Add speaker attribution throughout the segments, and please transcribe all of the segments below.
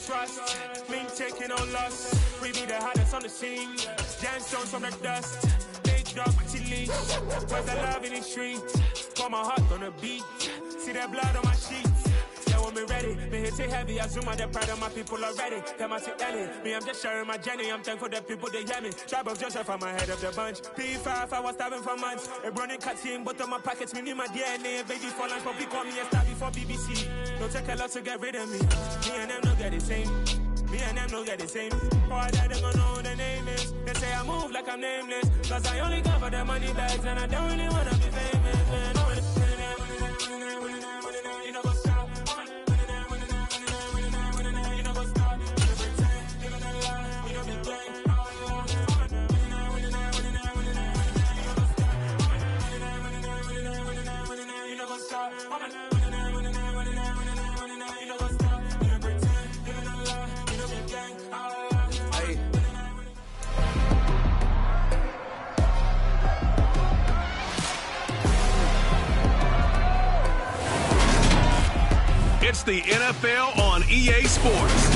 Speaker 1: Trust, me taking no loss. We be the hottest on the scene. Gemstones from the dust. Big dog with your leash. Where's the love in the streets? Pour my heart on the beat. See that blood on my sheets. Yeah, when me ready, me hit it heavy. I zoom out the pride of my people already. Them I see Ellie. Me, I'm just sharing my journey. I'm thankful that people they hear me. Tribe of Joseph, I'm ahead of the bunch. P5, I was starving for months. A running cut team, but on my pockets, me need my DNA. Baby for lunch, but we call me a star before BBC. Don't take a lot to get rid of me. Me and them don't get the same. Me and them don't get the same. All that they gonna know who the name is. They say I move like I'm nameless. Cause I only come for the money bags and I don't really wanna be famous, man. You know what's up? You know what's up? Living a lie, we don't be gang. You know what's up?
Speaker 2: It's the NFL on EA Sports.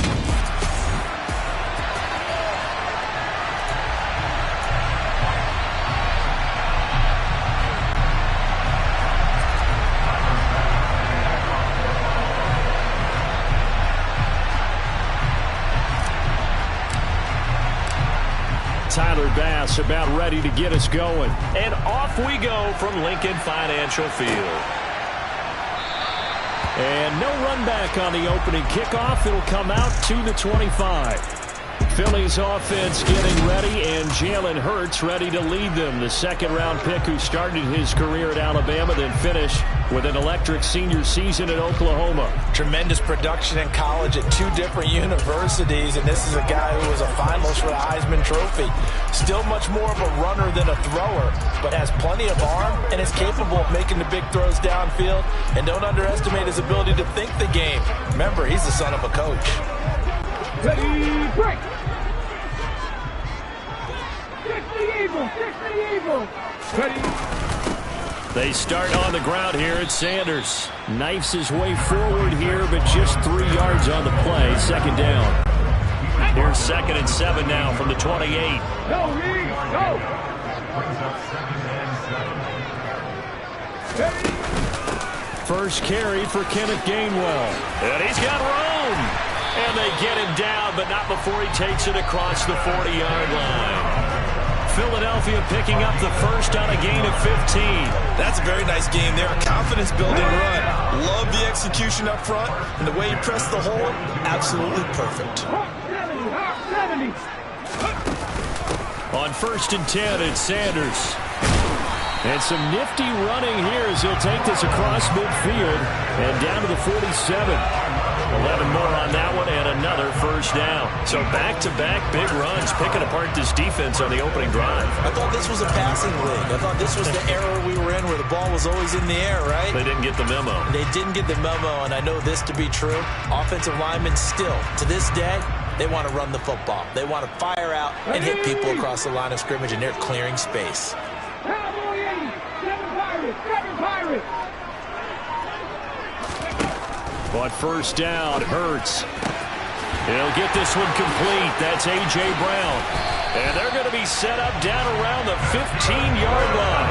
Speaker 3: Tyler Bass about ready to get us going. And off we go from Lincoln Financial Field. And no run back on the opening kickoff. It'll come out to the 25. Phillies offense getting ready, and Jalen Hurts ready to lead them. The second-round pick who started his career at Alabama, then finished with an electric senior season at Oklahoma.
Speaker 4: Tremendous production in college at two different universities, and this is a guy who was a finalist for the Heisman Trophy. Still much more of a runner than a thrower, but has plenty of arm and is capable of making the big throws downfield. And don't underestimate his ability to think the game. Remember, he's the son of a coach.
Speaker 5: Ready, break! Fix the evil! Fix the evil! Ready!
Speaker 3: They start on the ground here at Sanders. Knifes his way forward here, but just 3 yards on the play. Second down. Here's 2nd and 7 now from the 28.
Speaker 5: Go, Lee! Go!
Speaker 3: First carry for Kenneth Gainwell. And he's got room. And they get him down, but not before he takes it across the 40-yard line. Philadelphia picking up the first on a gain of 15.
Speaker 4: That's a very nice game there. A confidence-building run. Love the execution up front, and the way he pressed the hole, absolutely perfect.
Speaker 3: On 1st and 10, it's Sanders. And some nifty running here as he'll take this across midfield and down to the 47. 11 more on that one and another first down. So back-to-back big runs, picking apart this defense on the opening drive.
Speaker 4: I thought this was a passing league. I thought this was the era we were in where the ball was always in the air, right?
Speaker 3: They didn't get the memo.
Speaker 4: They didn't get the memo, and I know this to be true. Offensive linemen still, to this day, they want to run the football. They want to fire out and hit people across the line of scrimmage, and they're clearing space.
Speaker 5: Cowboy 80! 7 Pirates! 7 Pirates!
Speaker 3: On first down, Hurts. He'll get this one complete. That's A.J. Brown. And they're going to be set up down around the 15-yard line.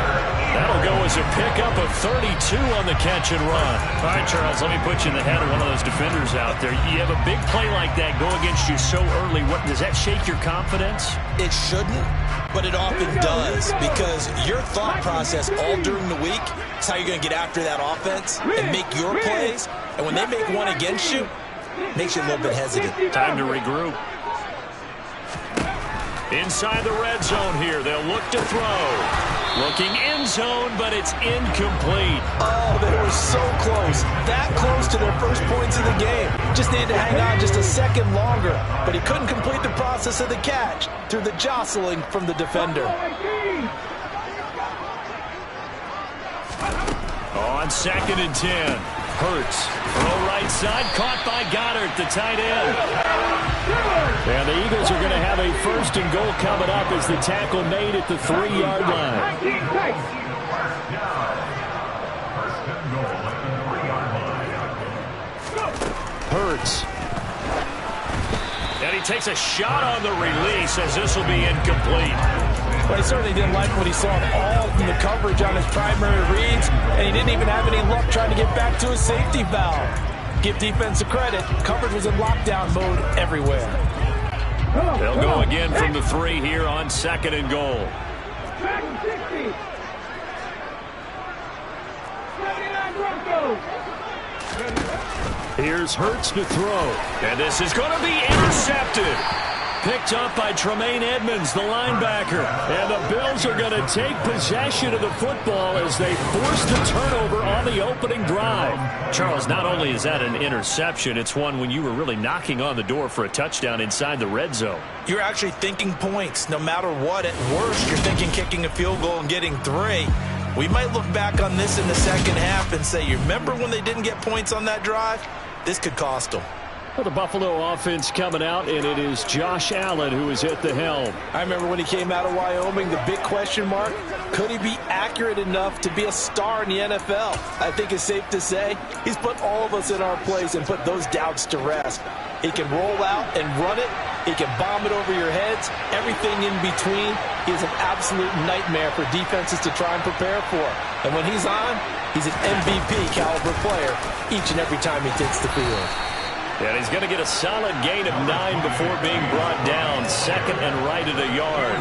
Speaker 3: That'll go as a pickup of 32 on the catch and run.
Speaker 6: All right, Charles, let me put you in the head of one of those defenders out there. You have a big play like that go against you so early. What does that shake your confidence?
Speaker 4: It shouldn't, but it often does, because your thought process all during the week is how you're going to get after that offense and make your plays. And when they make one against you, it makes you a little bit hesitant.
Speaker 3: Time to regroup. Inside the red zone here, they'll look to throw. Looking end zone, but it's incomplete.
Speaker 4: Oh, they were so close. That close to their first points of the game. Just needed to hang on just a second longer. But he couldn't complete the process of the catch through the jostling from the defender.
Speaker 3: On 2nd and 10. Hurts. Throw right side. Caught by Goddard, the tight end. And the Eagles are going to have a 1st and goal coming up as the tackle made at the 3-yard line. Hurts. And he takes a shot on the release as this will be incomplete.
Speaker 4: Well, he certainly didn't like what he saw all from the coverage on his primary reads, and he didn't even have any luck trying to get back to his safety valve. Give defense a credit. Coverage was in lockdown mode everywhere.
Speaker 3: They'll go again from the 3 here on 2nd and goal. Here's Hurts to throw. And this is going to be intercepted. Picked up by Tremaine Edmonds, the linebacker. And the Bills are going to take possession of the football as they force the turnover on the opening drive. Charles, not only is that an interception, it's one when you were really knocking on the door for a touchdown inside the red zone.
Speaker 4: You're actually thinking points. No matter what, at worst, you're thinking kicking a field goal and getting 3. We might look back on this in the second half and say, you remember when they didn't get points on that drive? This could cost them.
Speaker 3: Well, the Buffalo offense coming out, and it is Josh Allen who is at the helm.
Speaker 4: I remember when he came out of Wyoming, the big question mark, could he be accurate enough to be a star in the NFL? I think it's safe to say he's put all of us in our place and put those doubts to rest. He can roll out and run it. He can bomb it over your heads. Everything in between. He is an absolute nightmare for defenses to try and prepare for. And when he's on, he's an MVP caliber player each and every time he takes the field.
Speaker 3: And he's going to get a solid gain of 9 before being brought down. 2nd and right at a yard.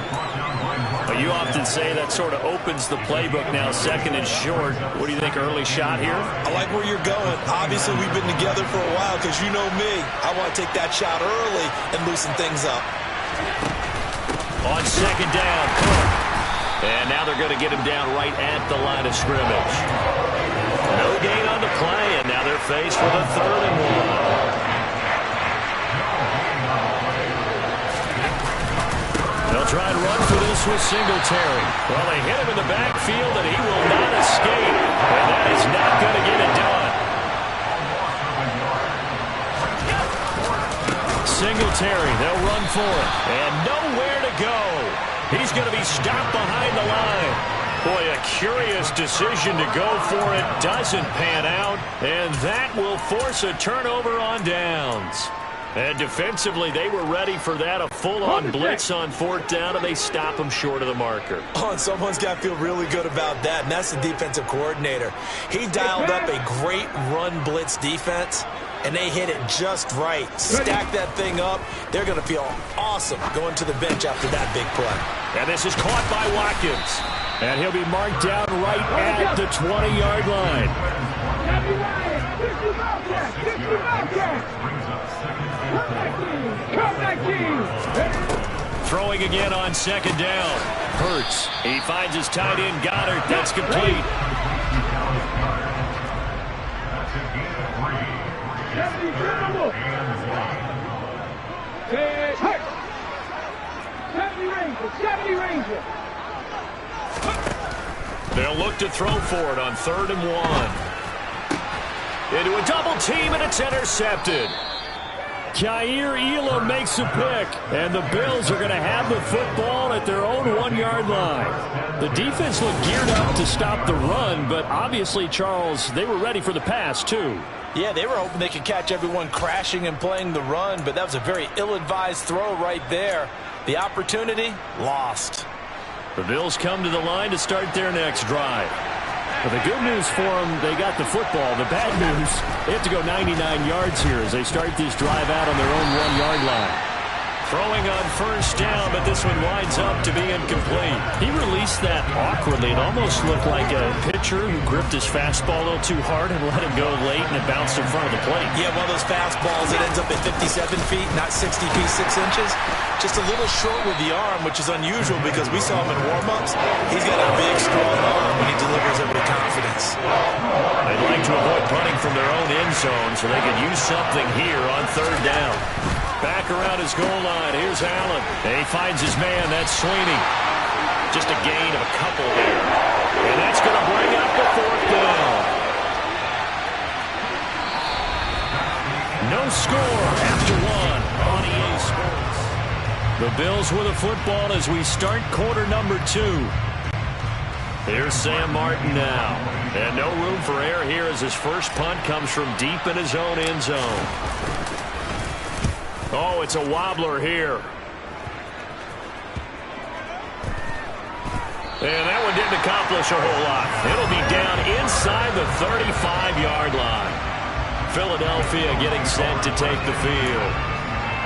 Speaker 3: But you often say that sort of opens the playbook now, 2nd and short. What do you think, early shot here?
Speaker 4: I like where you're going. Obviously, we've been together for a while because you know me. I want to take that shot early and loosen things up.
Speaker 3: On 2nd down, Cook. And now they're going to get him down right at the line of scrimmage. No gain on the play, and now they're faced with a 3rd and 1. They'll try and run for this with Singletary. Well, they hit him in the backfield, and he will not escape. And that is not going to get it done. Singletary, they'll run for it. And nowhere to go. He's going to be stopped behind the line. Boy, a curious decision to go for it. Doesn't pan out. And that will force a turnover on downs. And defensively, they were ready for that. A full-on blitz on 4th down, and they stop him short of the marker.
Speaker 4: Oh, and someone's got to feel really good about that, and that's the defensive coordinator. He dialed up a great run blitz defense, and they hit it just right. Stack that thing up. They're going to feel awesome going to the bench after that big play.
Speaker 3: And this is caught by Watkins. And he'll be marked down right at the 20-yard line. Throwing again on 2nd down. Hurts. He finds his tight end, Goddard. That's complete. They'll look to throw for it on 3rd and 1. Into a double team, and it's intercepted. Kaiir Elam makes a pick, and the Bills are going to have the football at their own 1-yard line. The defense looked geared up to stop the run, but obviously, Charles, they were ready for the pass, too.
Speaker 4: Yeah, they were hoping they could catch everyone crashing and playing the run, but that was a very ill-advised throw right there. The opportunity, lost.
Speaker 3: The Bills come to the line to start their next drive. But the good news for them, they got the football. The bad news, they have to go 99 yards here as they start this drive out on their own 1-yard line. Throwing on first down, but this one winds up to be incomplete. He released that awkwardly. It almost looked like a pitcher who gripped his fastball a little too hard and let it go late, and it bounced in front of the plate.
Speaker 4: Yeah, one of those fastballs that ends up at 57 feet, not 60 feet, 6 inches. Just a little short with the arm, which is unusual because we saw him in warm-ups. He's got a big, strong arm when he delivers it with confidence.
Speaker 3: They'd like to avoid punting from their own end zone so they could use something here on third down. Back around his goal line. Here's Allen. And he finds his man. That's Sweeney. Just a gain of a couple there. And that's going to bring up the fourth down. No score after one on EA Sports. The Bills with a football as we start quarter number 2. Here's Sam Martin now. And no room for error here as his first punt comes from deep in his own end zone. Oh, it's a wobbler here. And that one didn't accomplish a whole lot. It'll be down inside the 35-yard line. Philadelphia getting set to take the field.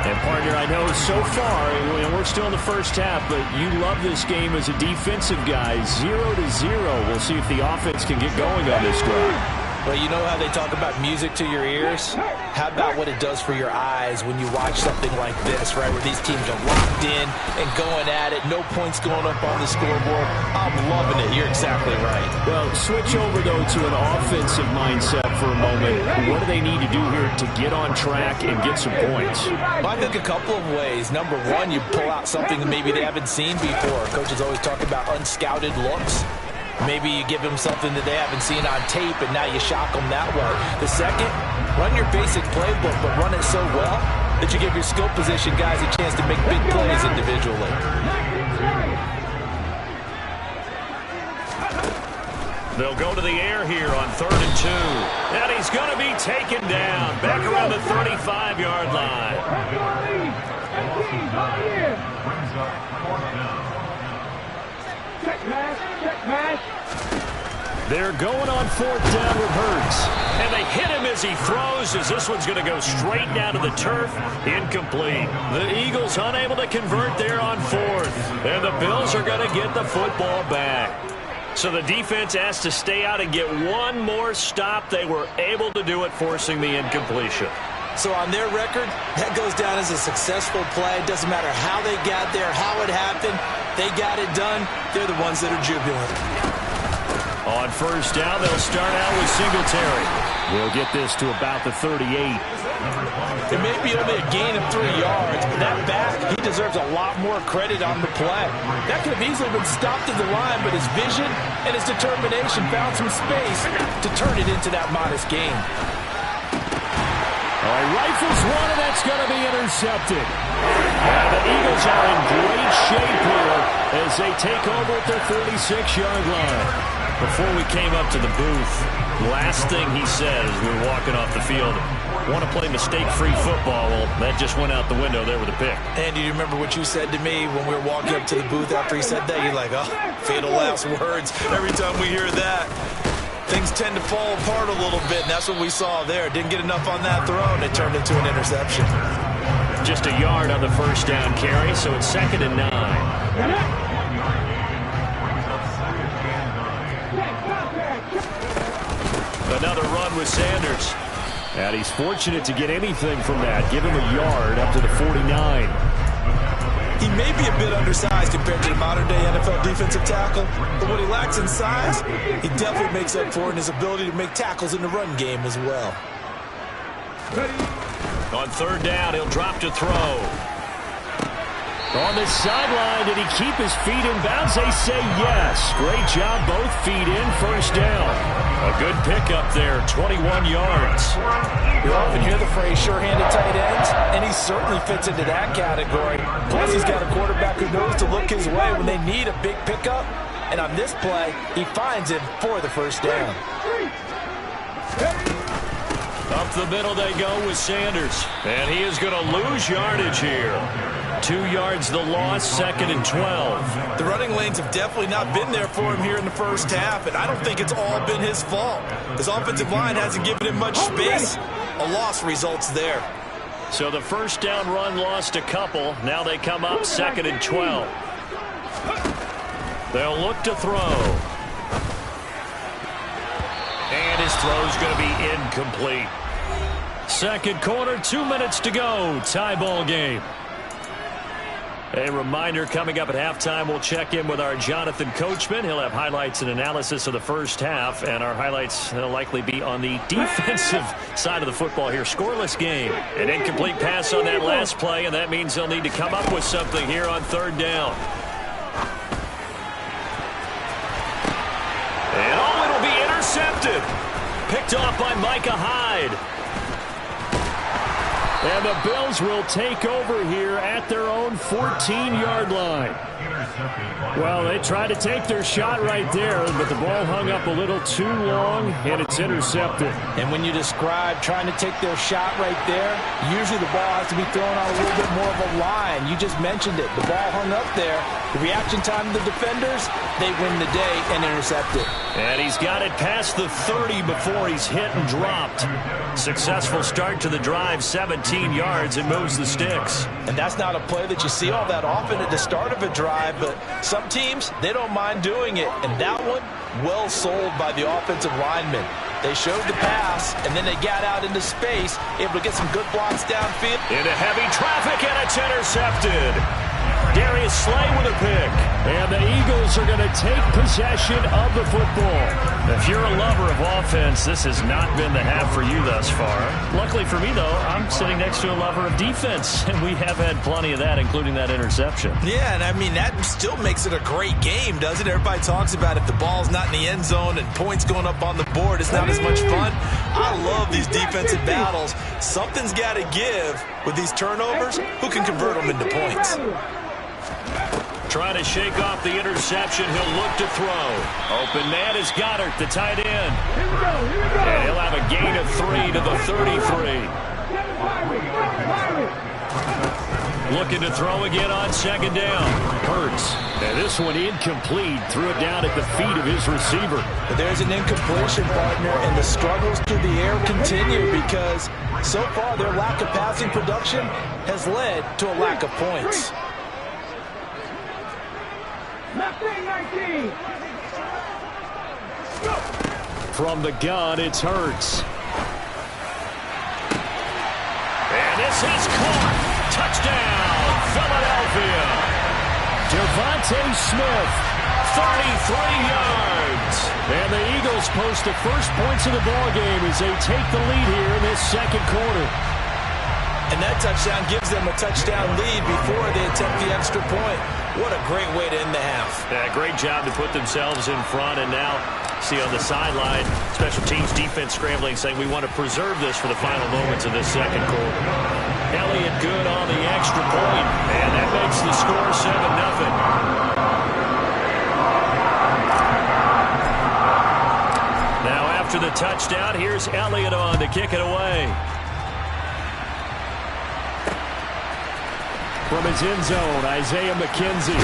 Speaker 3: And, partner, I know so far, we're still in the first half, but you love this game as a defensive guy. 0-0. We'll see if the offense can get going on this drive.
Speaker 4: Well, you know how they talk about music to your ears? How about what it does for your eyes when you watch something like this, right, where these teams are locked in and going at it, no points going up on the scoreboard? I'm loving it. You're exactly right.
Speaker 3: Well, switch over, though, to an offensive mindset for a moment. What do they need to do here to get on track and get some points?
Speaker 4: Well, I think a couple of ways. Number one, you pull out something that maybe they haven't seen before. Coaches always talk about unscouted looks. Maybe you give them something that they haven't seen on tape, and now you shock them that way. The second, run your basic playbook, but run it so well that you give your skill position guys a chance to make big plays individually.
Speaker 3: They'll go to the air here on 3rd and 2. And he's going to be taken down back around the 35-yard line.
Speaker 5: Check pass, check pass.
Speaker 3: They're going on 4th down with Hurts. And they hit him as he throws, as this one's going to go straight down to the turf. Incomplete. The Eagles unable to convert there on 4th. And the Bills are going to get the football back. So the defense has to stay out and get one more stop. They were able to do it, forcing the incompletion.
Speaker 4: So on their record, that goes down as a successful play. It doesn't matter how they got there, how it happened. They got it done. They're the ones that are jubilant.
Speaker 3: On 1st down, they'll start out with Singletary. We'll get this to about the 38.
Speaker 4: It may be only a gain of 3 yards, but that back, he deserves a lot more credit on the play. That could have easily been stopped at the line, but his vision and his determination found some space to turn it into that modest gain.
Speaker 3: All right, rifles one, and that's going to be intercepted. And the Eagles are in great shape here as they take over at their 46-yard line. Before we came up to the booth, last thing he said as we were walking off the field, want to play mistake-free football. Well, that just went out the window there with a pick.
Speaker 4: And do you remember what you said to me when we were walking up to the booth after he said that? You're like, oh, fatal last words. Every time we hear that, things tend to fall apart a little bit, and that's what we saw there. Didn't get enough on that throw, and it turned into an interception.
Speaker 3: Just a yard on the 1st down carry, so it's 2nd and 9. Another run with Sanders. And he's fortunate to get anything from that. Give him a yard up to the 49.
Speaker 4: He may be a bit undersized compared to the modern-day NFL defensive tackle, but what he lacks in size, he definitely makes up for in his ability to make tackles in the run game as well.
Speaker 3: On 3rd down, he'll drop to throw. On the sideline, did he keep his feet in bounds? They say yes. Great job, both feet in, 1st down. A good pickup there, 21 yards.
Speaker 4: You often hear the phrase sure-handed tight ends, and he certainly fits into that category. Plus, he's got a quarterback who knows to look his way when they need a big pickup. And on this play, he finds him for the 1st down.
Speaker 3: Up the middle they go with Sanders. And he is going to lose yardage here. 2 yards the loss, 2nd and 12.
Speaker 4: The running lanes have definitely not been there for him here in the first half, and I don't think it's all been his fault. His offensive line hasn't given him much space. A loss results there.
Speaker 3: So the first down run lost a couple. Now they come up 2nd and 12. They'll look to throw. And his throw's going to be incomplete. Second quarter, 2 minutes to go. Tie ball game. A reminder, coming up at halftime, we'll check in with our Jonathan Coachman. He'll have highlights and analysis of the first half, and our highlights will likely be on the defensive side of the football here. Scoreless game. An incomplete pass on that last play, and that means they'll need to come up with something here on 3rd down. And it'll be intercepted. Picked off by Micah Hyde. And the Bills will take over here at their own 14-yard line. Well, they tried to take their shot right there, but the ball hung up a little too long, and it's intercepted.
Speaker 4: And when you describe trying to take their shot right there, usually the ball has to be thrown on a little bit more of a line. You just mentioned it. The ball hung up there. The reaction time of the defenders, they win the day and intercept it.
Speaker 3: And he's got it past the 30 before he's hit and dropped. Successful start to the drive, 17 yards, and moves the sticks.
Speaker 4: And that's not a play that you see all that often at the start of a drive, but some teams, they don't mind doing it. And that one, well sold by the offensive lineman. They showed the pass, and then they got out into space, able to get some good blocks downfield.
Speaker 3: Into heavy traffic, and it's intercepted. Darius Slay with a pick. And the Eagles are going to take possession of the football. If you're a lover of offense, this has not been the half for you thus far. Luckily for me, though, I'm sitting next to a lover of defense, and we have had plenty of that, including that interception.
Speaker 4: Yeah, and I mean, that still makes it a great game, doesn't it? Everybody talks about if the ball's not in the end zone and points going up on the board, it's not as much fun. I love these defensive battles. Something's got to give with these turnovers. Who can convert them into points?
Speaker 3: Trying to shake off the interception. He'll look to throw. Open man is Goddard, the tight end. And he'll have a gain of 3 to the 33. Looking to throw again on 2nd down. Hurts. And this one incomplete. Threw it down at the feet of his receiver.
Speaker 4: But there's an incompletion, partner, and the struggles through the air continue because so far their lack of passing production has led to a lack of points.
Speaker 3: From the gun, it's Hurts. And this is caught. Touchdown, Philadelphia. Devontae Smith, 33 yards. And the Eagles post the first points of the ballgame as they take the lead here in this 2nd quarter.
Speaker 4: And that touchdown gives them a touchdown lead before they attempt the extra point. What a great way to end the half.
Speaker 3: Yeah, great job to put themselves in front. And now, see on the sideline, special teams defense scrambling, saying we want to preserve this for the final moments of this 2nd quarter. Elliott good on the extra point. And that makes the score 7-0. Now after the touchdown, here's Elliott on to kick it away. From his end zone, Isaiah McKenzie.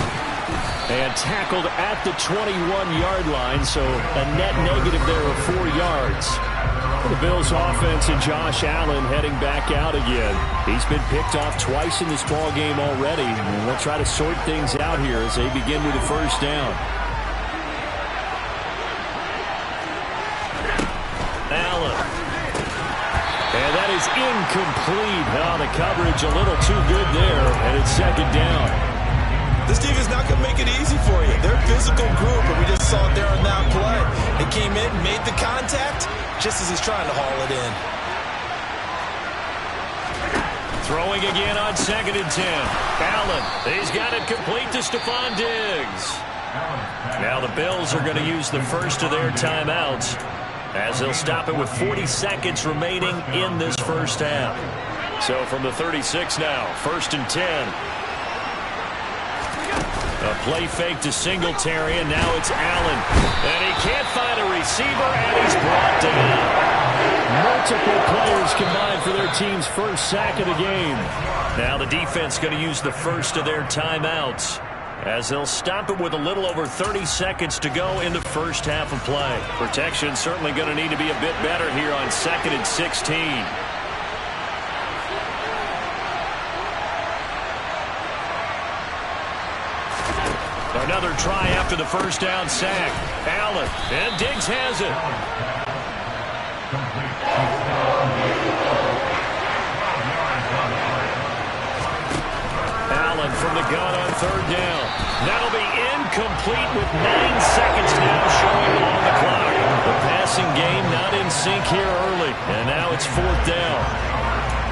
Speaker 3: And tackled at the 21-yard line, so a net negative there of 4 yards. The Bills offense and Josh Allen heading back out again. He's been picked off twice in this ball game already. And they'll try to sort things out here as they begin with the first down. Allen. And that is incomplete. Oh, the coverage a little too good there, and it's 2nd down.
Speaker 4: This team is not going to make it easy for you. They're a physical group, and we just saw it there on that play. They came in, made the contact, just as he's trying to haul it in.
Speaker 3: Throwing again on 2nd and 10. Allen, he's got it complete to Stephon Diggs. Now the Bills are going to use the first of their timeouts, as they'll stop it with 40 seconds remaining in this first half. So from the 36 now, 1st and 10. A play fake to Singletary, and now it's Allen. And he can't find a receiver, and he's brought down. Multiple players combined for their team's first sack of the game. Now the defense going to use the first of their timeouts, as they'll stop it with a little over 30 seconds to go in the first half of play. Protection certainly going to need to be a bit better here on 2nd and 16. Another try after the first down sack. Allen, and Diggs has it. Allen from the gun on third down. That'll be incomplete with 9 seconds now showing on the clock. The passing game not in sync here early, and now it's fourth down.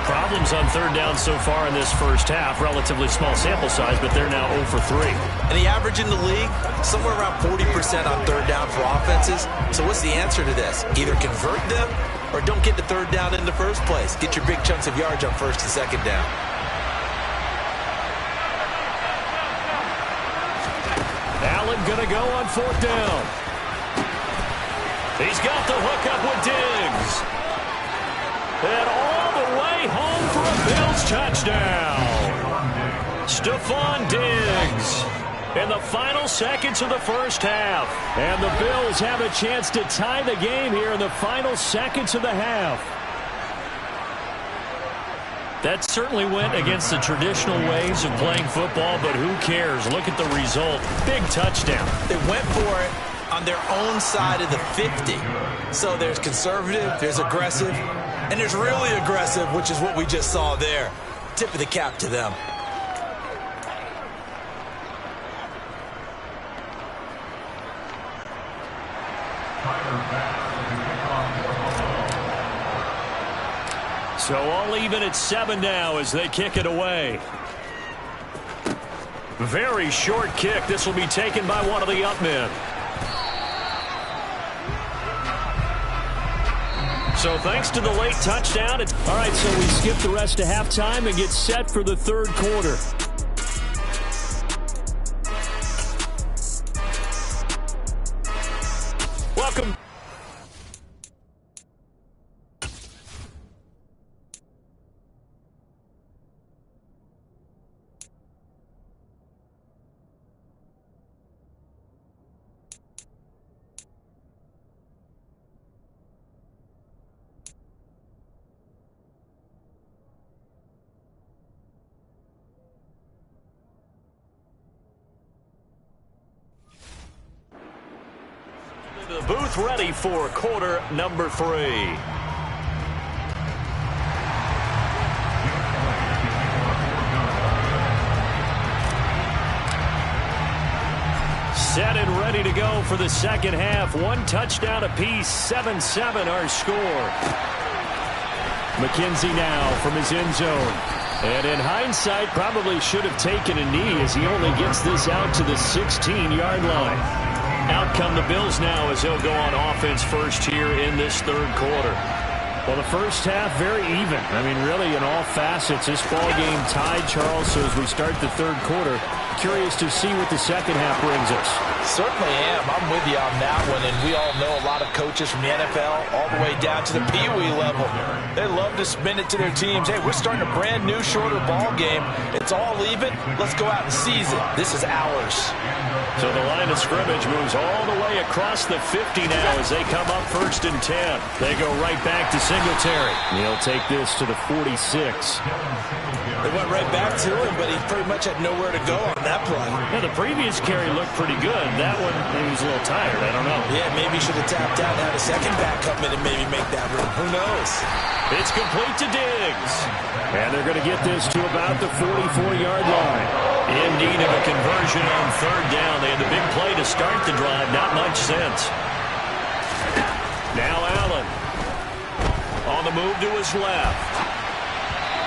Speaker 3: Problems on third down so far in this first half. Relatively small sample size, but they're now 0 for 3.
Speaker 4: And the average in the league, somewhere around 40% on third down for offenses. So what's the answer to this? Either convert them or don't get the third down in the first place. Get your big chunks of yards on first and second down.
Speaker 3: Allen going to go on fourth down. He's got the hook up with Diggs. And all the way home for a Bills touchdown. Stephon Diggs in the final seconds of the first half. And the Bills have a chance to tie the game here in the final seconds of the half. That certainly went against the traditional ways of playing football, but who cares? Look at the result. Big touchdown.
Speaker 4: They went for it on their own side of the 50. So there's conservative, there's aggressive, and there's really aggressive, which is what we just saw there. Tip of the cap to them.
Speaker 3: So all even at 7 now as they kick it away. Very short kick. This will be taken by one of the up men. So thanks to the late touchdown. All right, so we skip the rest of halftime and get set for the third quarter. Welcome. The booth ready for quarter number 3. Set and ready to go for the second half. 1 touchdown apiece, 7-7 our score. McKenzie now from his end zone. And in hindsight, probably should have taken a knee as he only gets this out to the 16-yard line. Out come the Bills now as they'll go on offense first here in this third quarter. Well, the first half, very even. I mean, really, in all facets, this ball game tied, Charles. So as we start the third quarter, curious to see what the second half brings us.
Speaker 4: Certainly am. I'm with you on that one. And we all know a lot of coaches from the NFL all the way down to the Pee Wee level. They love to spin it to their teams. Hey, we're starting a brand new, shorter ball game. It's all even. Let's go out and seize it. This is ours.
Speaker 3: So the line of scrimmage moves all the way across the 50 now as they come up 1st and 10. They go right back to Singletary. He'll take this to the 46.
Speaker 4: They went right back to him, but he pretty much had nowhere to go on that play.
Speaker 3: Yeah, the previous carry looked pretty good. That one, he was a little tired. I don't know.
Speaker 4: Yeah, maybe he should have tapped out and had a second back come in and maybe make that room. Who knows?
Speaker 3: It's complete to Diggs. And they're going to get this to about the 44-yard line. In need of a conversion on third down. They had the big play to start the drive. Not much sense. Now Allen. On the move to his left.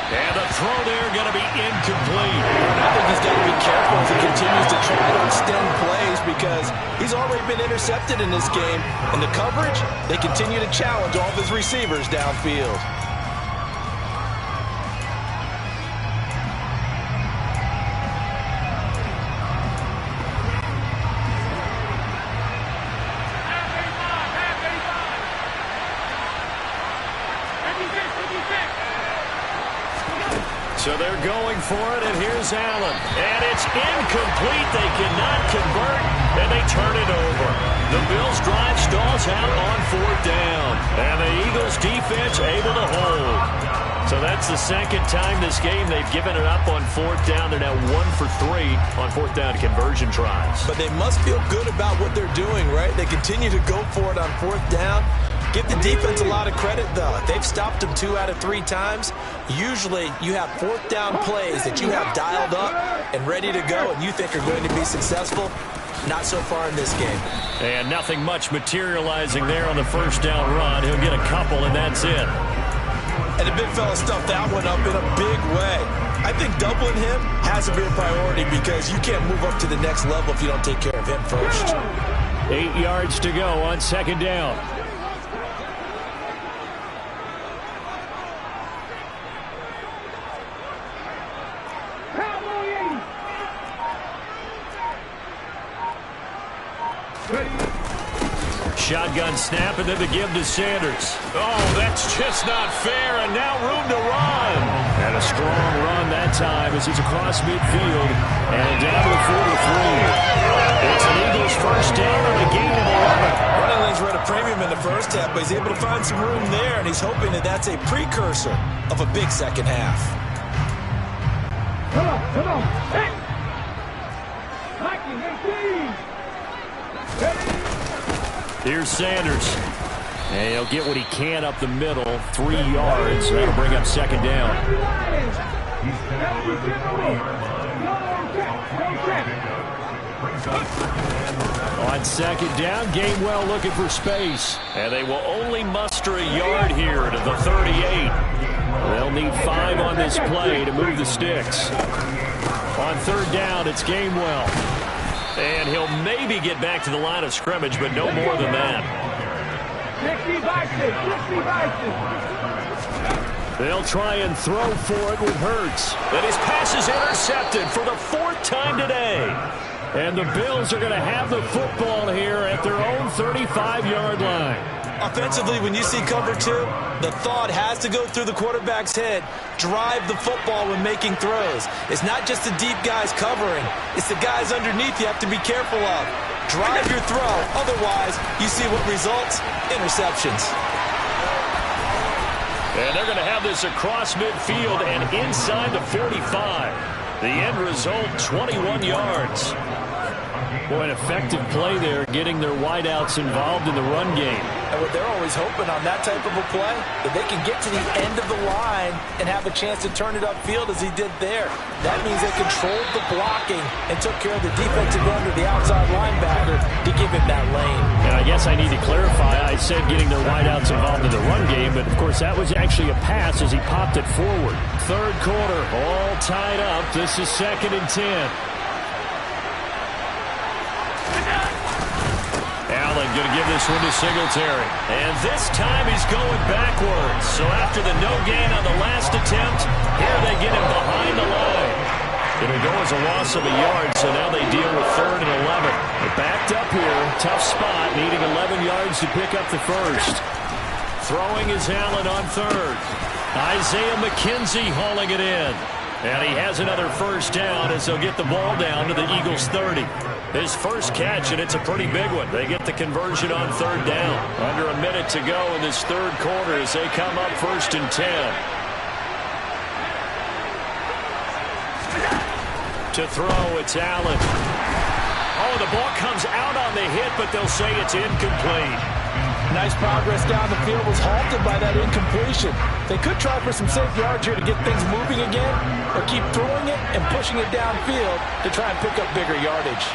Speaker 3: And the throw there going to be incomplete.
Speaker 4: I think he's got to be careful as he continues to try to extend plays because he's already been intercepted in this game. And the coverage, they continue to challenge all of his receivers downfield.
Speaker 3: So they're going for it, and here's Allen. And it's incomplete. They cannot convert, and they turn it over. The Bills' drive stalls out on 4th down. And the Eagles' defense able to hold. So that's the second time this game they've given it up on fourth down. They're now 1 for 3 on fourth down conversion tries.
Speaker 4: But they must feel good about what they're doing, right? They continue to go for it on fourth down. Give the defense a lot of credit, though. They've stopped them 2 out of 3 times. Usually, you have fourth down plays that you have dialed up and ready to go and you think are going to be successful. Not so far in this game.
Speaker 3: And nothing much materializing there on the first down run. He'll get a couple, and that's it.
Speaker 4: And the big fella stuffed that one up in a big way. I think doubling him has to be a priority because you can't move up to the next level if you don't take care of him first.
Speaker 3: 8 yards to go on second down. Shotgun snap, and then the give to Sanders. Oh, that's just not fair, and now room to run. And a strong run that time as he's across midfield and down to the 43. It's an Eagles first down on a gain of 11.
Speaker 4: Running lanes were at a premium in the first half, but he's able to find some room there, and he's hoping that that's a precursor of a big second half.
Speaker 5: Come on. Hey! Mikey, hey,
Speaker 3: here's Sanders. And he'll get what he can up the middle, 3 yards. That'll bring up second down. On second down, Gainwell looking for space. And they will only muster a yard here to the 38. They'll need 5 on this play to move the sticks. On third down, it's Gainwell. And he'll maybe get back to the line of scrimmage, but no more than that. They'll try and throw for it with Hurts. And his pass is intercepted for the 4th time today. And the Bills are going to have the football here at their own 35-yard line.
Speaker 4: Offensively, when you see cover 2, the thought has to go through the quarterback's head. Drive the football when making throws. It's not just the deep guys covering. It's the guys underneath you have to be careful of. Drive your throw. Otherwise, you see what results? Interceptions.
Speaker 3: And they're going to have this across midfield and inside the 45. The end result, 21 yards. Boy, an effective play there, getting their wideouts involved in the run game.
Speaker 4: And what they're always hoping on that type of a play, that they can get to the end of the line and have a chance to turn it upfield as he did there. That means they controlled the blocking and took care of the defensive end or the outside linebacker to give him that lane.
Speaker 3: And I guess I need to clarify, I said getting their wideouts involved in the run game, but of course that was actually a pass as he popped it forward. Third quarter, all tied up. This is 2nd and 10. Allen going to give this one to Singletary. And this time he's going backwards. So after the no gain on the last attempt, here they get him behind the line. It'll go as a loss of a yard, so now they deal with 3rd and 11. They're backed up here. Tough spot, needing 11 yards to pick up the first. Throwing is Allen on 3rd. Isaiah McKenzie hauling it in. And he has another first down as they'll get the ball down to the Eagles' 30. His first catch, and it's a pretty big one. They get the conversion on 3rd down. Under a minute to go in this 3rd quarter as they come up 1st and 10. To throw, it's Allen. Oh, the ball comes out on the hit, but they'll say it's incomplete.
Speaker 4: Nice progress down the field, was halted by that incompletion. They could try for some safe yards here to get things moving again, or keep throwing it and pushing it downfield to try and pick up bigger yardage.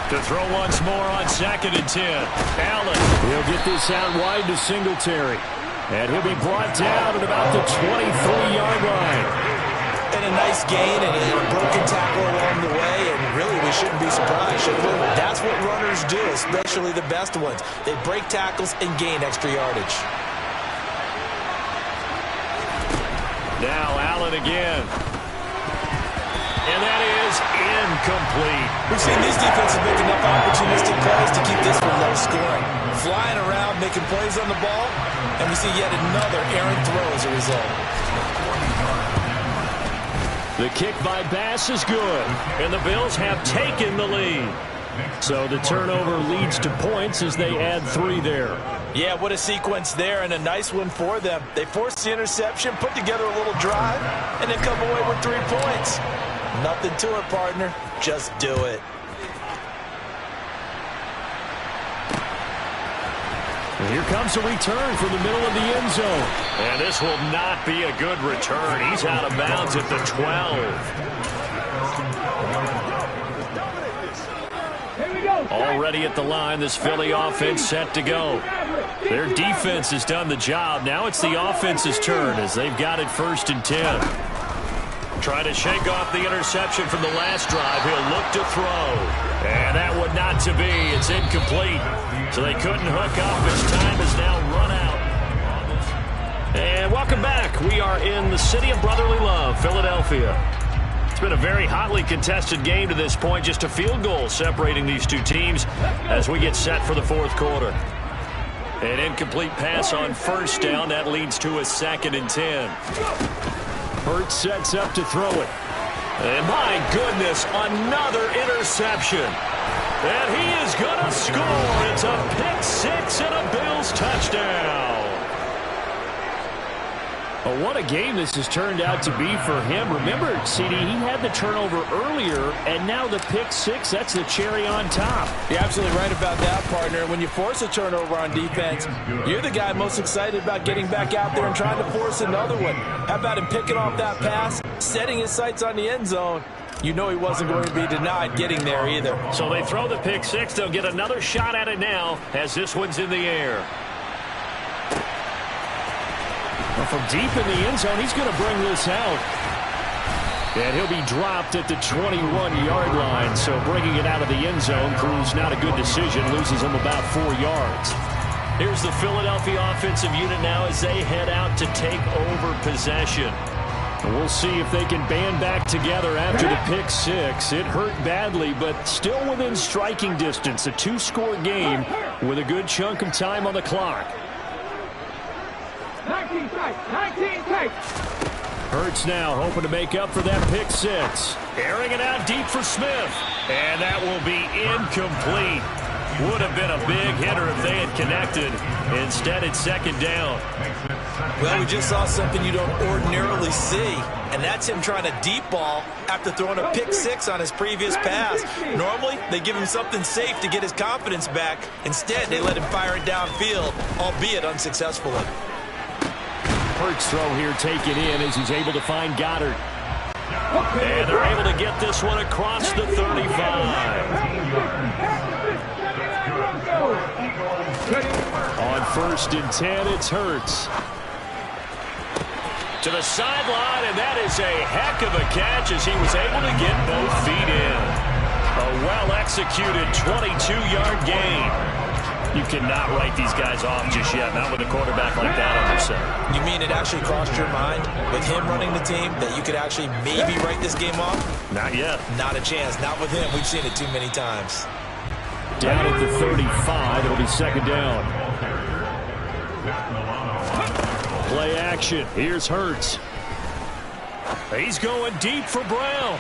Speaker 3: To throw once more on 2nd and 10. Allen. He'll get this out wide to Singletary. And he'll be brought down at about the 23-yard line.
Speaker 4: And a nice gain and a broken tackle along the way, and really we shouldn't be surprised, should we? That's what runners do, especially the best ones. They break tackles and gain extra yardage.
Speaker 3: Now Allen again. And that is incomplete.
Speaker 4: We've seen these defenses make enough opportunistic plays to keep this one low scoring. Flying around, making plays on the ball, and we see yet another errant throw as a result.
Speaker 3: The kick by Bass is good, and the Bills have taken the lead. So the turnover leads to points as they add 3 there.
Speaker 4: Yeah, what a sequence there, and a nice one for them. They forced the interception, put together a little drive, and then come away with 3 points. Nothing to it, partner. Just do it.
Speaker 3: Here comes a return from the middle of the end zone.
Speaker 6: And this will not be a good return. He's out of bounds at the 12. Already at the line, this Philly offense set to go. Their defense has done the job. Now it's the offense's turn as they've got it 1st and 10. Trying to shake off the interception from the last drive. He'll look to throw. And that would not to be. It's incomplete. So they couldn't hook up. His time is now run out. And welcome back. We are in the city of brotherly love, Philadelphia. It's been a very hotly contested game to this point. Just a field goal separating these two teams as we get set for the 4th quarter. An incomplete pass on 1st down. That leads to a 2nd and 10.
Speaker 3: Hurts sets up to throw it.
Speaker 6: And my goodness, another interception. And he is going to score. It's a pick 6 and a Bills touchdown.
Speaker 3: Oh, what a game this has turned out to be for him. Remember, CD, he had the turnover earlier, and now the pick 6, that's the cherry on top.
Speaker 4: You're absolutely right about that, partner. When you force a turnover on defense, you're the guy most excited about getting back out there and trying to force another one. How about him picking off that pass, setting his sights on the end zone? You know he wasn't going to be denied getting there either.
Speaker 6: So they throw the pick 6. They'll get another shot at it now as this one's in the air.
Speaker 3: Well, from deep in the end zone, he's going to bring this out. And he'll be dropped at the 21-yard line. So bringing it out of the end zone proves not a good decision. Loses him about 4 yards. Here's the Philadelphia offensive unit now as they head out to take over possession. And we'll see if they can band back together after the pick 6. It hurt badly, but still within striking distance. A 2-score game with a good chunk of time on the clock.
Speaker 5: 19 tight.
Speaker 3: Hurts now hoping to make up for that pick 6.
Speaker 6: Airing it out deep for Smith. And that will be incomplete. Would have been a big hitter if they had connected. Instead, it's 2nd down.
Speaker 4: Well, we just saw something you don't ordinarily see, and that's him trying to deep ball after throwing a pick 6 on his previous pass. Normally, they give him something safe to get his confidence back. Instead, they let him fire it downfield, albeit unsuccessfully.
Speaker 3: Hurts throw here taken in as he's able to find Goddard.
Speaker 6: And they're able to get this one across the 35.
Speaker 3: On 1st and 10, it's Hurts.
Speaker 6: To the sideline, and that is a heck of a catch as he was able to get both feet in. A well-executed 22-yard gain. You cannot write these guys off just yet, not with a quarterback like that under center.
Speaker 4: You mean it actually crossed your mind with him running the team that you could actually maybe write this game off?
Speaker 6: Not yet.
Speaker 4: Not a chance. Not with him. We've seen it too many times.
Speaker 3: Down at the 35, it'll be 2nd down. Play action. Here's Hurts.
Speaker 6: He's going deep for Brown.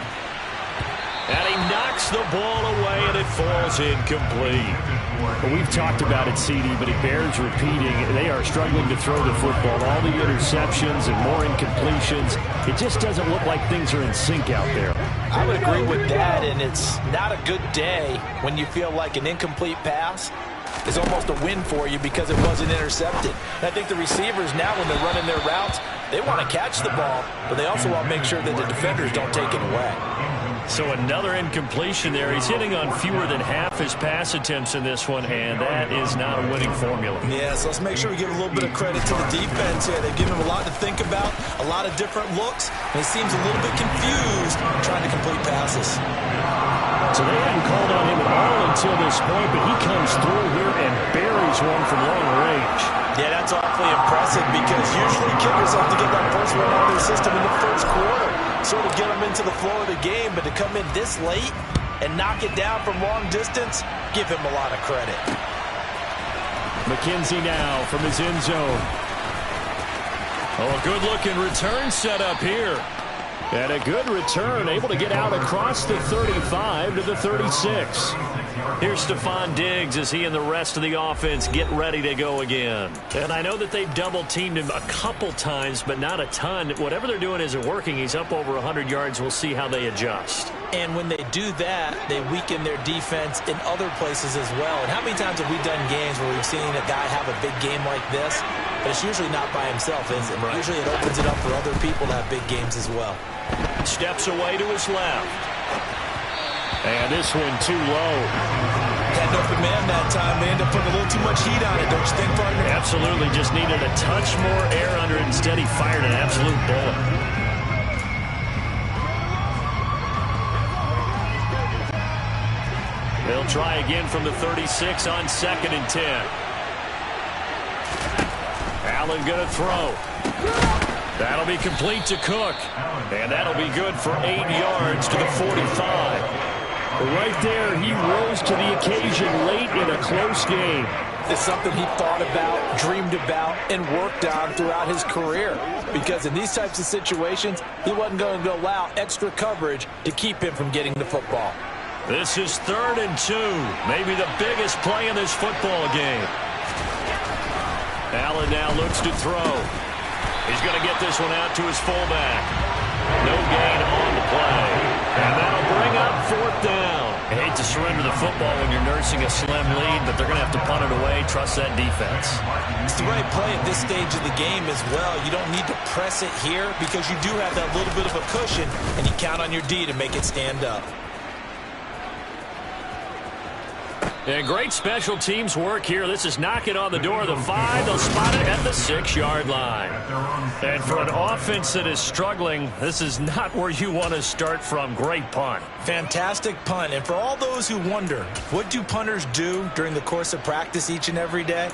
Speaker 6: And he knocks the ball away, and it falls incomplete.
Speaker 3: Well, we've talked about it, CD, but it bears repeating. They are struggling to throw the football. All the interceptions and more incompletions. It just doesn't look like things are in sync out there.
Speaker 4: I would agree with that, and it's not a good day when you feel like an incomplete pass is almost a win for you because it wasn't intercepted. And I think the receivers now, when they're running their routes, they want to catch the ball, but they also want to make sure that the defenders don't take it away.
Speaker 6: So another incompletion there. He's hitting on fewer than half his pass attempts in this one, and that is not a winning formula.
Speaker 4: Yeah, so let's make sure we give a little bit of credit to the defense here. They've given him a lot to think about, a lot of different looks, and he seems a little bit confused trying to complete passes.
Speaker 3: So they hadn't called on him at all until this point, but he comes through here and buries one from long range.
Speaker 4: Yeah, that's awfully impressive because usually kickers have to get that first one out of their system in the 1st quarter, sort of get them into the flow of the game, but to come in this late and knock it down from long distance, give him a lot of credit.
Speaker 3: McKenzie now from his end zone.
Speaker 6: Oh, a good-looking return set up here.
Speaker 3: And a good return, able to get out across the 35 to the 36. Here's Stephon Diggs as he and the rest of the offense get ready to go again. And I know that they've double-teamed him a couple times, but not a ton. Whatever they're doing isn't working. He's up over 100 yards. We'll see how they adjust.
Speaker 4: And when they do that, they weaken their defense in other places as well. And how many times have we done games where we've seen a guy have a big game like this? But it's usually not by himself, is it? Right. Usually it opens it up for other people to have big games as well.
Speaker 3: Steps away to his left. And this one too low.
Speaker 4: Had an open man that time. They ended up putting a little too much heat on it, don't you think, partner?
Speaker 3: Absolutely. Just needed a touch more air under it. Instead, he fired an absolute bullet. They'll try again from the 36 on 2nd and 10. Allen going to throw. That'll be complete to Cook. And that'll be good for 8 yards to the 45. Right there, he rose to the occasion late in a close game.
Speaker 4: It's something he thought about, dreamed about, and worked on throughout his career. Because in these types of situations, he wasn't going to allow extra coverage to keep him from getting the football.
Speaker 3: This is 3rd and 2. Maybe the biggest play in this football game. Allen now looks to throw. He's going to get this one out to his fullback. No gain on the play. And that'll bring up 4th down. I hate to surrender the football when you're nursing a slim lead, but they're going to have to punt it away. Trust that defense.
Speaker 4: It's the right play at this stage of the game as well. You don't need to press it here because you do have that little bit of a cushion, and you count on your D to make it stand up.
Speaker 3: And great special teams work here. This is knocking on the door of the 5. They'll spot it at the 6-yard line. And for an offense that is struggling, this is not where you want to start from. Great punt.
Speaker 4: Fantastic punt. And for all those who wonder, what do punters do during the course of practice each and every day?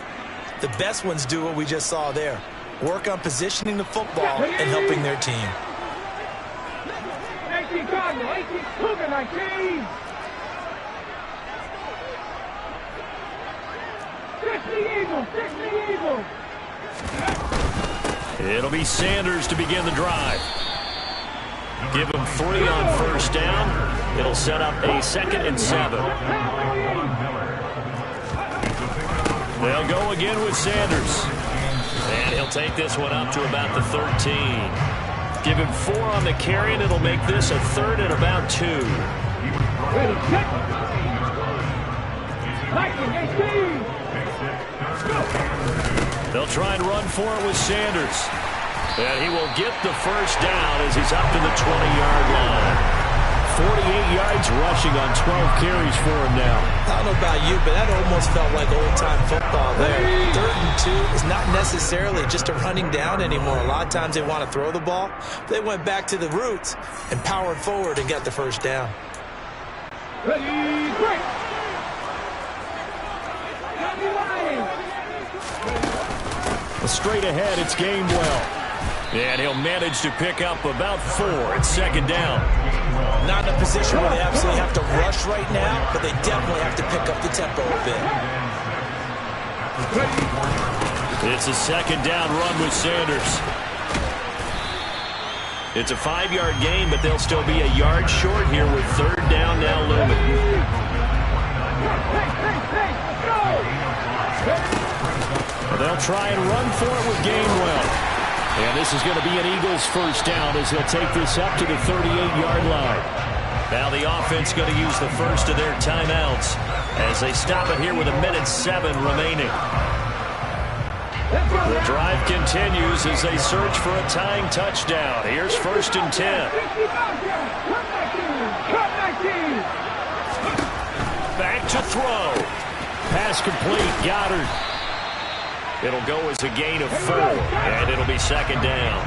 Speaker 4: The best ones do what we just saw there. Work on positioning the football and helping their team.
Speaker 5: 18 Cardinal, 18 Cougar, 19. 60 Eagles, 60 Eagles.
Speaker 3: It'll be Sanders to begin the drive. Give him 3 on 1st down. It'll set up a 2nd and 7. They'll go again with Sanders. And he'll take this one up to about the 13. Give him 4 on the carry, and it'll make this a 3rd and about 2.
Speaker 5: Ready, set. 19, 18.
Speaker 3: They'll try and run for it with Sanders. And he will get the 1st down as he's up to the 20-yard line. 48 yards rushing on 12 carries for him now.
Speaker 4: I don't know about you, but that almost felt like old-time football there. 3rd and 2 is not necessarily just a running down anymore. A lot of times they want to throw the ball. They went back to the roots and powered forward and got the 1st down.
Speaker 5: Ready, break.
Speaker 3: Straight ahead, it's Gainwell. And he'll manage to pick up about 4 at 2nd down.
Speaker 4: Not in a position where they absolutely have to rush right now, but they definitely have to pick up the tempo a bit.
Speaker 3: It's a 2nd down run with Sanders. It's a 5-yard gain, but they'll still be a yard short here with 3rd down now looming. They'll try and run for it with Gainwell. And this is going to be an Eagles 1st down as they'll take this up to the 38-yard line. Now the offense going to use the first of their timeouts as they stop it here with 1:07 remaining. The drive continues as they search for a tying touchdown. Here's 1st and 10. Back to throw. Pass complete. Goddard. It'll go as a gain of 4, and it'll be 2nd down.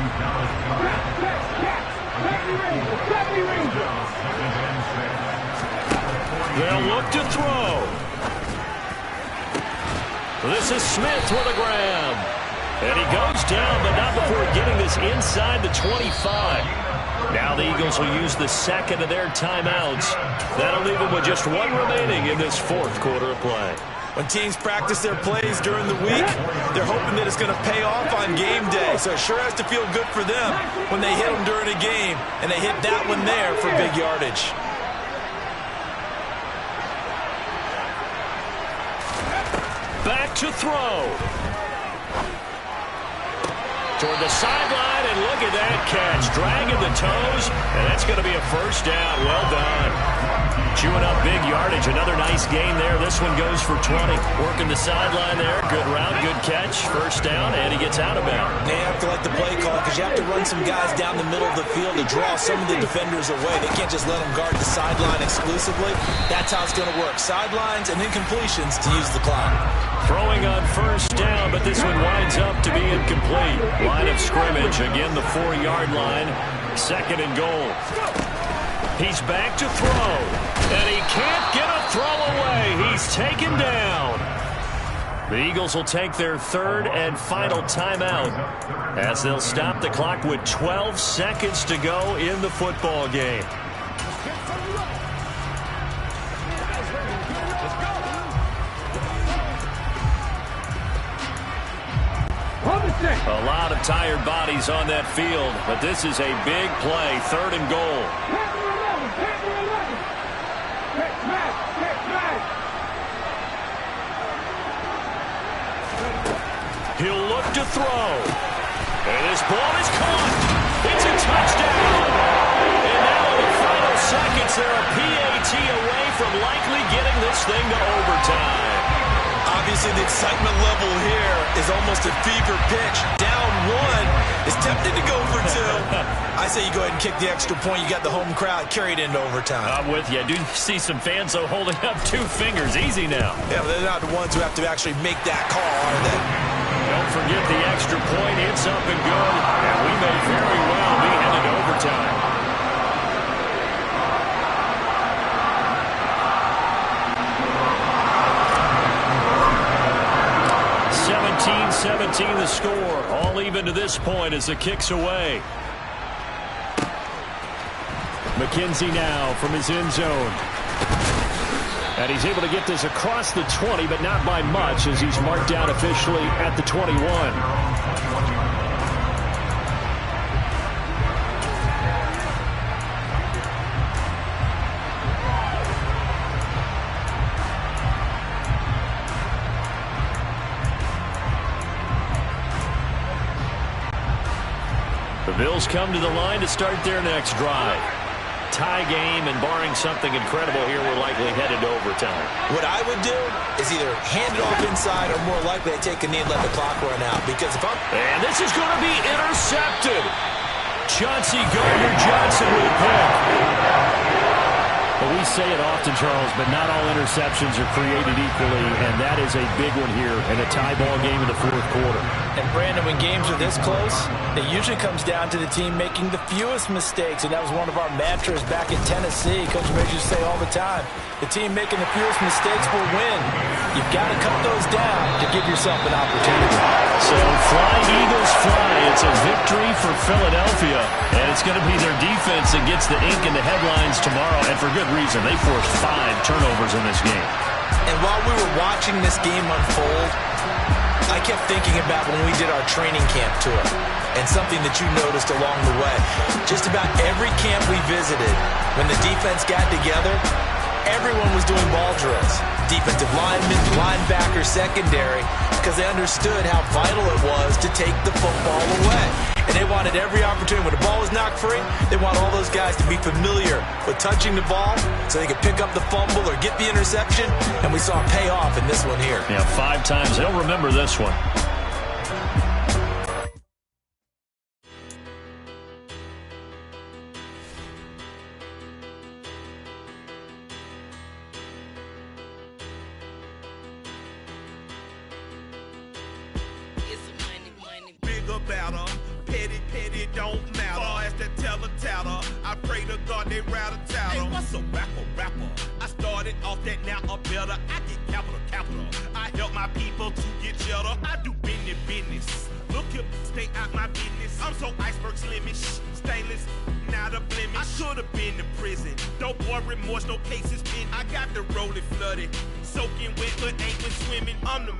Speaker 3: They'll look to throw. This is Smith with a grab. And he goes down, but not before getting this inside the 25. Now the Eagles will use the 2nd of their timeouts. That'll leave them with just 1 remaining in this 4th quarter of play.
Speaker 4: When teams practice their plays during the week, they're hoping that it's going to pay off on game day. So it sure has to feel good for them when they hit them during a game, and they hit that one there for big yardage.
Speaker 6: back to throw. Toward the sideline, and look at that catch. Dragging the toes, and that's going to be a first down. Well done. Chewing up big yardage. Another nice gain there. This one goes for 20. Working the sideline there. Good route, good catch. First down, and he gets out of bounds.
Speaker 4: They have to like the play call because you have to run some guys down the middle of the field to draw some of the defenders away. They can't just let them guard the sideline exclusively. That's how it's going to work. Sidelines and then completions to use the clock.
Speaker 6: Throwing on first down, but this one winds up to be incomplete. Line of scrimmage, again the 4-yard line. Second and goal. He's back to throw, and he can't get a throw away. He's taken down. The Eagles will take their third and final timeout as they'll stop the clock with 12 seconds to go in the football game. A lot of tired bodies on that field, but this is a big play, third and goal. He'll look to throw, and his ball is caught. It's a touchdown. And now in the final seconds, they're a PAT away from likely getting this thing to overtime.
Speaker 4: Obviously, the excitement level here is almost a fever pitch. Down one is tempted to go for two. I say you go ahead and kick the extra point. You got the home crowd carried into overtime.
Speaker 6: I'm with you. I do see some fans, though, holding up 2 fingers. Easy now.
Speaker 4: Yeah, but they're not the ones who have to actually make that call, are they?
Speaker 6: Don't forget the extra point. It's up and good. And we may very well be headed to overtime. 17-17 the score. All even to this point as the kick's away. McKenzie now from his end zone. And he's able to get this across the 20, but not by much as he's marked down officially at the 21. The Bills come to the line to start their next drive. Tie game, and barring something incredible here, we're likely headed to overtime.
Speaker 4: What I would do is either hand it off inside or more likely I take a knee and let the clock run out. Because if I'm...
Speaker 6: And this is going to be intercepted. Chauncey Gardner-Johnson with a pick. Well, we say it often, Charles, but not all interceptions are created equally, and that is a big one here in a tie ball game in the fourth quarter.
Speaker 4: And, Brandon, when games are this close, it usually comes down to the team making the fewest mistakes, and that was one of our mantras back in Tennessee. Coach Major used to say all the time, the team making the fewest mistakes will win. You've got to cut those down to give yourself an opportunity.
Speaker 6: So, fly, Eagles, fly. It's a victory for Philadelphia, and it's going to be their defense that gets the ink in the headlines tomorrow, and for good reason. They forced 5 turnovers in this game.
Speaker 4: And while we were watching this game unfold, I kept thinking about when we did our training camp tour and something that you noticed along the way. Just about every camp we visited, when the defense got together, everyone was doing ball drills. Defensive linemen, linebackers, secondary, because they understood how vital it was to take the football away. And they wanted every opportunity. When the ball was knocked free, they want all those guys to be familiar with touching the ball so they could pick up the fumble or get the interception. And we saw it pay off in this one here.
Speaker 6: Yeah, 5 times. They'll remember this one.
Speaker 1: Remorse, no cases pinned. I got the rolling flooded, soaking wet, but ain't been swimming. I'm the